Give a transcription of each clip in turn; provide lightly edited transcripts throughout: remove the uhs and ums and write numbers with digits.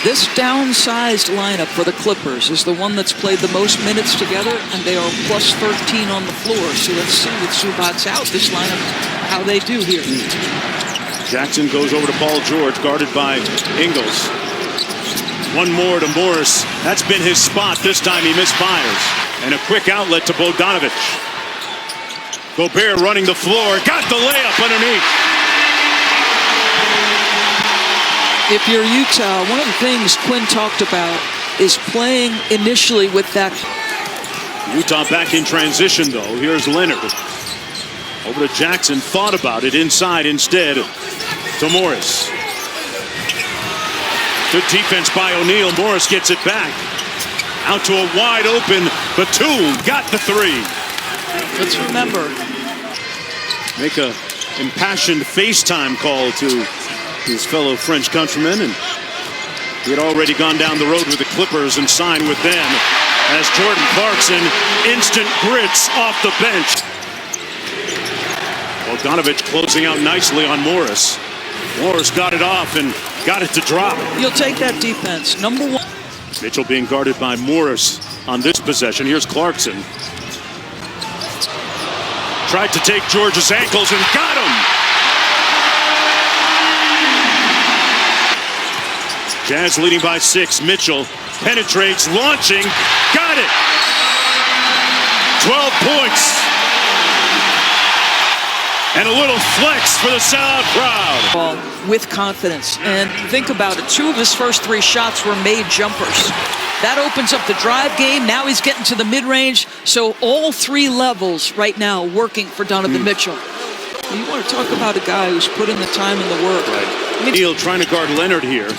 This downsized lineup for the Clippers is the one that's played the most minutes together, and they are plus 13 on the floor. So let's see with Zubac's out, this lineup, how they do here. Jackson goes over to Paul George, guarded by Ingles. One more to Morris. That's been his spot. This time he misfires. And a quick outlet to Bogdanovic. Gobert running the floor. Got the layup underneath. If you're Utah, one of the things Quinn talked about is playing initially with that. Utah back in transition, though. Here's Leonard. Over to Jackson. Thought about it. Inside instead to Morris. Good defense by O'Neal. Morris gets it back. Out to a wide open Batum. Got the three. Let's remember. Make a impassioned FaceTime call to his fellow French countrymen. And he had already gone down the road with the Clippers and signed with them as Jordan Clarkson instant grits off the bench. Bogdanovic closing out nicely on Morris. Morris got it off and got it to drop. You'll take that defense. Number one. Mitchell being guarded by Morris on this possession. Here's Clarkson. Tried to take George's ankles and got him. Jazz leading by 6. Mitchell penetrates, launching, got it. 12 points. And a little flex for the sellout crowd. With confidence. And think about it. 2 of his first 3 shots were made jumpers. That opens up the drive game. Now he's getting to the mid-range. So all 3 levels right now working for Donovan Mitchell. You want to talk about a guy who's put in the time and the work. Right. Neal trying to guard Leonard here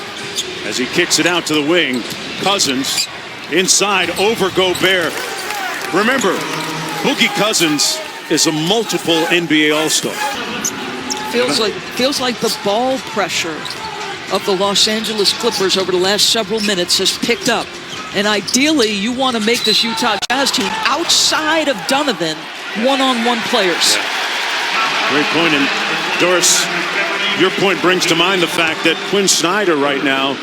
as he kicks it out to the wing. Cousins inside over Gobert. Remember, Boogie Cousins is a multiple NBA All-Star. Feels like the ball pressure of the Los Angeles Clippers over the last several minutes has picked up. And ideally, you want to make this Utah Jazz team outside of Donovan one-on-one players. Yeah. Great point. And Doris, your point brings to mind the fact that Quinn Snyder right now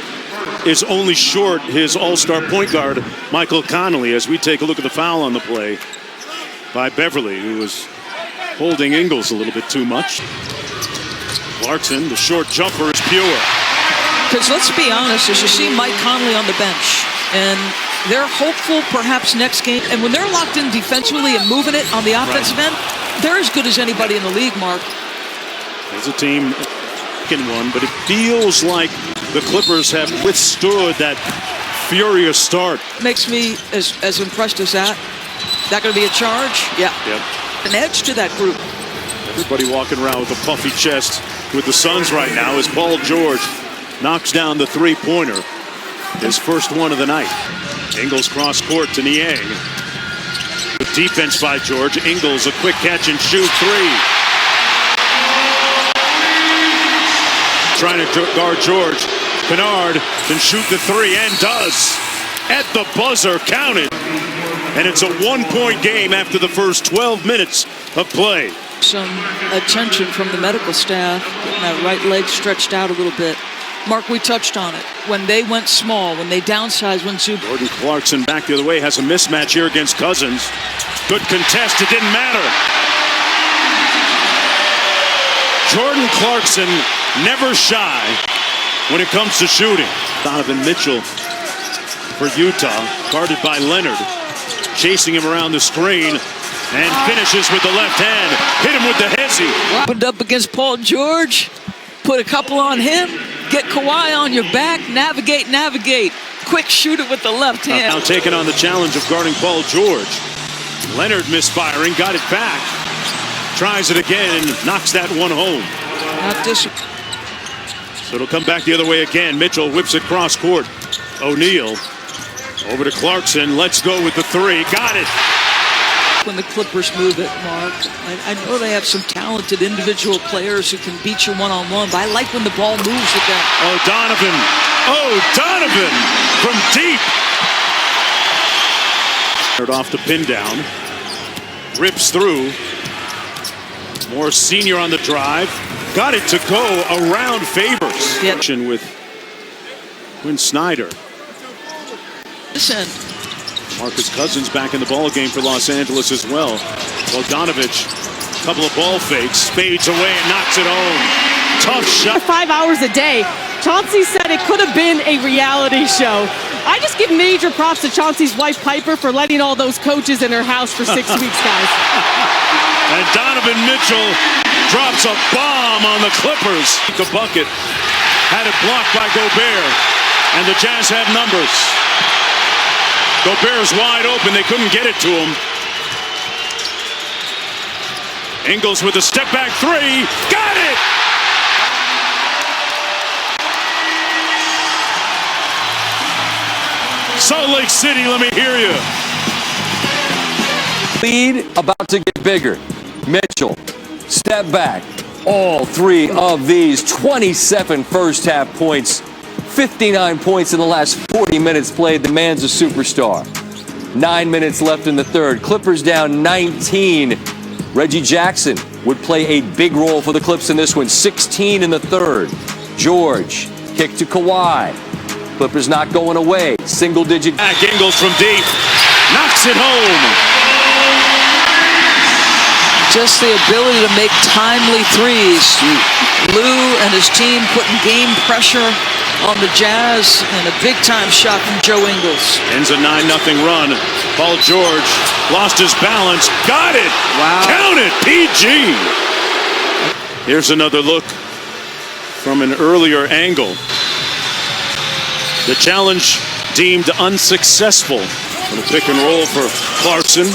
is only short his all-star point guard, Michael Connolly, as we take a look at the foul on the play by Beverly, who was holding Ingles a little bit too much. Clarkson, the short jumper is pure. Because let's be honest, as you see Mike Conley on the bench, and they're hopeful perhaps next game, and when they're locked in defensively and moving it on the offensive end, they're as good as anybody in the league, Mark. There's a team in one, but it feels like the Clippers have withstood that furious start. Makes me as impressed as that. That going to be a charge? Yeah. Yep. An edge to that group. Everybody walking around with a puffy chest with the Suns right now as Paul George knocks down the three-pointer. His first one of the night. Ingles cross court to Niang. Good defense by George. Ingles a quick catch and shoot 3. Trying to guard George. Kennard can shoot the 3 and does. At the buzzer, counted. And it's a 1-point game after the first 12 minutes of play. Some attention from the medical staff, getting that right leg stretched out a little bit. Mark, we touched on it. When they went small, when they downsized, when Jordan Clarkson back the other way has a mismatch here against Cousins. Good contest, it didn't matter. Jordan Clarkson never shy when it comes to shooting. Donovan Mitchell for Utah, guarded by Leonard. Chasing him around the screen and finishes with the left hand. Hit him with the hezzy. Opened up against Paul George. Put a couple on him. Get Kawhi on your back. Navigate. Quick shoot it with the left hand. Now taking on the challenge of guarding Paul George. Leonard misfiring. Got it back. Tries it again and knocks that one home. Not this. So it'll come back the other way again. Mitchell whips it cross court. O'Neal. Over to Clarkson. Let's go with the 3. Got it. When the Clippers move it, Mark, I know they have some talented individual players who can beat you one-on-one, but I like when the ball moves with them. Oh, Donovan from deep. Off the pin down. Rips through. More senior on the drive. Got it to go around Favors. Yep. With Quinn Snyder. This end. Marcus Cousins back in the ball game for Los Angeles as well. Bogdanovich, a couple of ball fakes, fades away and knocks it home. Tough shot. 5 hours a day. Chauncey said it could have been a reality show. I just give major props to Chauncey's wife, Piper, for letting all those coaches in her house for 6 weeks, guys. And Donovan Mitchell drops a bomb on the Clippers. The bucket had it blocked by Gobert, and the Jazz have numbers. Gobert's wide open. They couldn't get it to him. Ingles with a step-back three. Got it! Salt Lake City, let me hear you. Lead about to get bigger. Mitchell, step back. All three of these 27 first-half points. 59 points in the last 40 minutes played. The man's a superstar. 9 minutes left in the third. Clippers down 19. Reggie Jackson would play a big role for the Clips in this one. 16 in the third. George, kick to Kawhi. Clippers not going away. Single-digit. Back Ingles from deep. Knocks it home. Just the ability to make timely threes. Lou and his team putting game pressure on the Jazz, and a big-time shot from Joe Ingles. Ends a 9-0 run. Paul George lost his balance. Got it! Wow. Count it! PG! Here's another look from an earlier angle. The challenge deemed unsuccessful. On the pick and roll for Clarkson.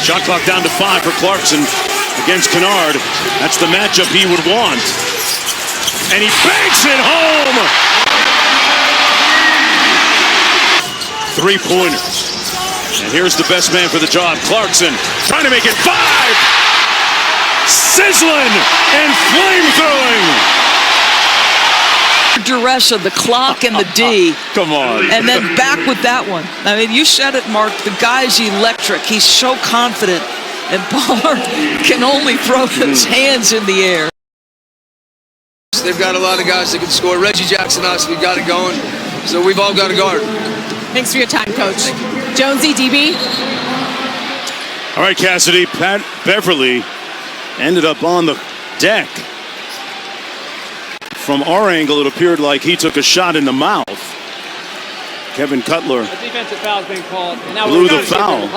Shot clock down to 5 for Clarkson against Kennard. That's the matchup he would want. And he banks it home! 3-pointers. And here's the best man for the job, Clarkson, trying to make it 5! Sizzling and flamethrowing! Duress of the clock and the D. Come on. And then back with that one. I mean, you said it, Mark. The guy's electric. He's so confident. And Ballmer can only throw his hands in the air. They've got a lot of guys that can score. Reggie Jackson, us, we've got it going. So we've all got to guard. Thanks for your time, Coach. Jonesy, DB. All right, Cassidy. Pat Beverly ended up on the deck. From our angle, it appeared like he took a shot in the mouth. Kevin Cutler A defensive foul has been called. And now blew the foul.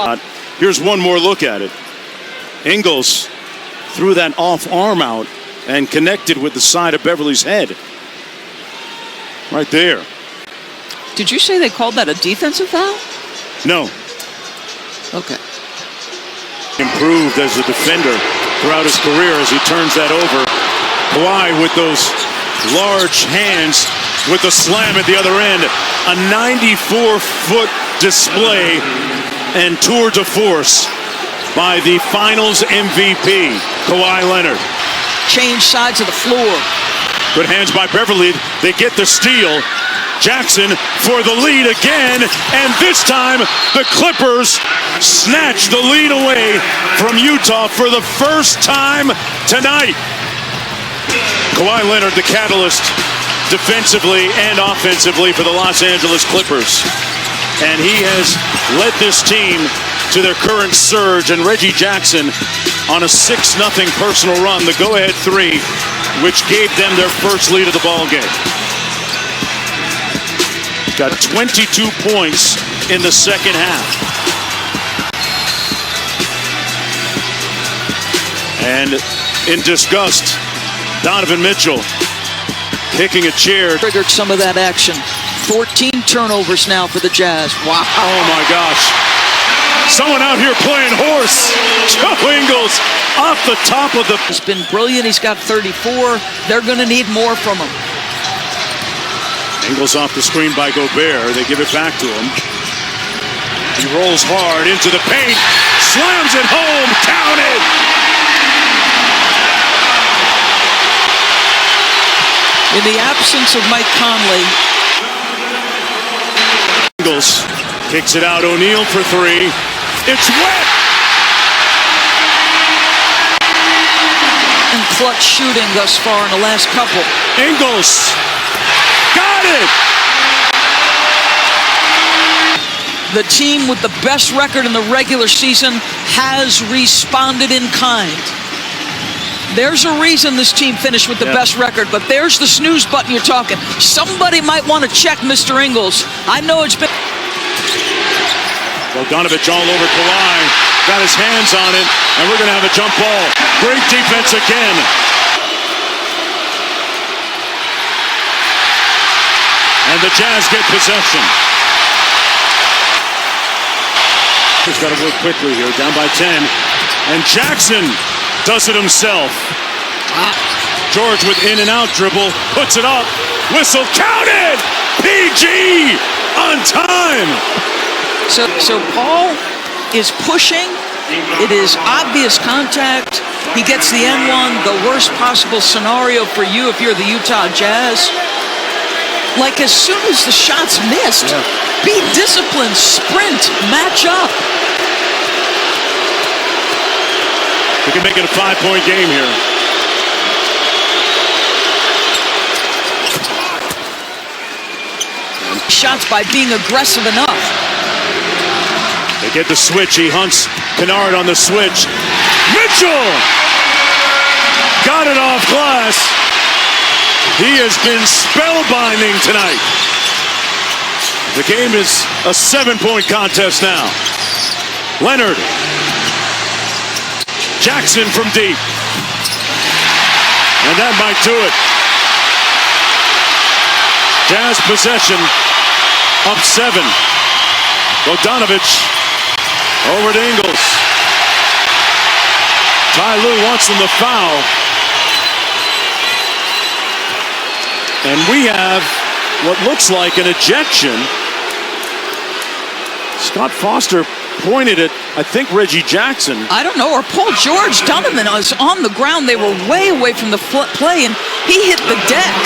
Here's one more look at it. Ingles threw that off arm out and connected with the side of Beverly's head. Right there. Did you say they called that a defensive foul? No. Okay. Improved as a defender throughout his career as he turns that over. Kawhi with those large hands with the slam at the other end. A 94-foot display and tour de force by the finals MVP, Kawhi Leonard. Change sides of the floor. Good hands by Beverly. They get the steal. Jackson for the lead again, and this time the Clippers snatch the lead away from Utah for the first time tonight. Kawhi Leonard, the catalyst defensively and offensively for the Los Angeles Clippers. And he has led this team to their current surge, and Reggie Jackson on a 6-0 personal run, the go-ahead three, which gave them their first lead of the ball game. Got 22 points in the second half. And in disgust, Donovan Mitchell kicking a chair. Triggered some of that action. 14 turnovers now for the Jazz. Wow. Oh my gosh. Someone out here playing horse. Joe Ingles off the top of the... He's been brilliant. He's got 34. They're going to need more from him. Ingles off the screen by Gobert. They give it back to him. He rolls hard into the paint. Slams it home. Counted. In the absence of Mike Conley. Ingles kicks it out. O'Neal for three. It's wet. and clutch shooting thus far in the last couple. Ingles. Got it! The team with the best record in the regular season has responded in kind. There's a reason this team finished with the best record, but there's the snooze button you're talking. Somebody might want to check Mr. Ingles. I know it's been... Bogdanovich all over Kawhi. Got his hands on it, and we're going to have a jump ball. Great defense again. And the Jazz get possession. He's got to work quickly here, down by 10. And Jackson does it himself. George with in and out dribble, puts it up. Whistle counted! PG on time! So Paul is pushing. It is obvious contact. He gets the N1, the worst possible scenario for you if you're the Utah Jazz. Like as soon as the shot's missed, be disciplined, sprint, match up. We can make it a 5-point game here. Shots by being aggressive enough. They get the switch. He hunts Kennard on the switch. Mitchell got it off glass. He has been spellbinding tonight. The game is a 7-point contest now. Leonard. Jackson from deep. And that might do it. Jazz possession. Up 7. Bogdanovich over to Ingles. Ty Lue wants him to foul. And we have what looks like an ejection. Scott Foster pointed at, I think, Reggie Jackson. I don't know, or Paul George. Donovan was on the ground. They were way away from the play, and he hit the deck.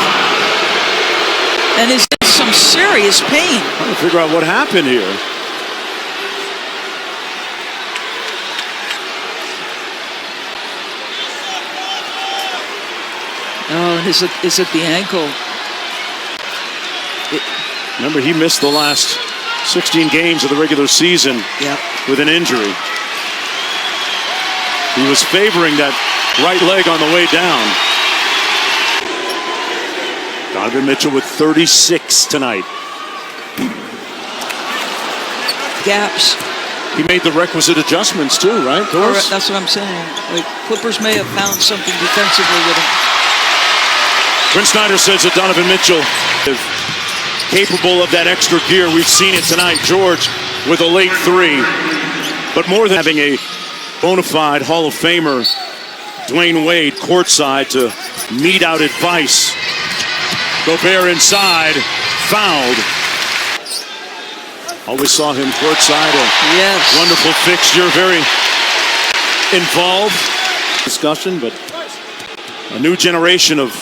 And is in some serious pain. Trying to figure out what happened here. Oh, and is it the ankle? Remember, he missed the last 16 games of the regular season with an injury. He was favoring that right leg on the way down. Donovan Mitchell with 36 tonight. Gaps. He made the requisite adjustments too, right? That's what I'm saying. Like, Clippers may have found something defensively with him. Quinn Snyder says that Donovan Mitchell is capable of that extra gear. We've seen it tonight. George with a late 3. But more than having a bona fide Hall of Famer, Dwayne Wade, courtside to mete out advice. Gobert inside, fouled. Always saw him courtside, a wonderful fixture, very involved discussion, but a new generation of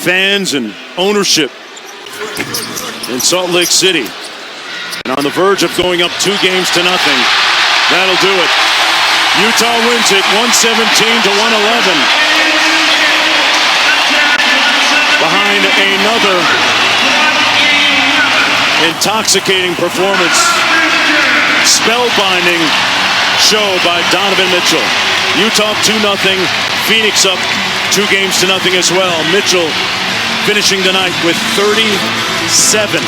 fans and ownership in Salt Lake City. And on the verge of going up 2 games to nothing. That'll do it. Utah wins it 117 to 111. Behind another intoxicating performance. Spellbinding show by Donovan Mitchell. Utah 2-0. Phoenix up 2 games to nothing as well. Mitchell finishing the night with 37.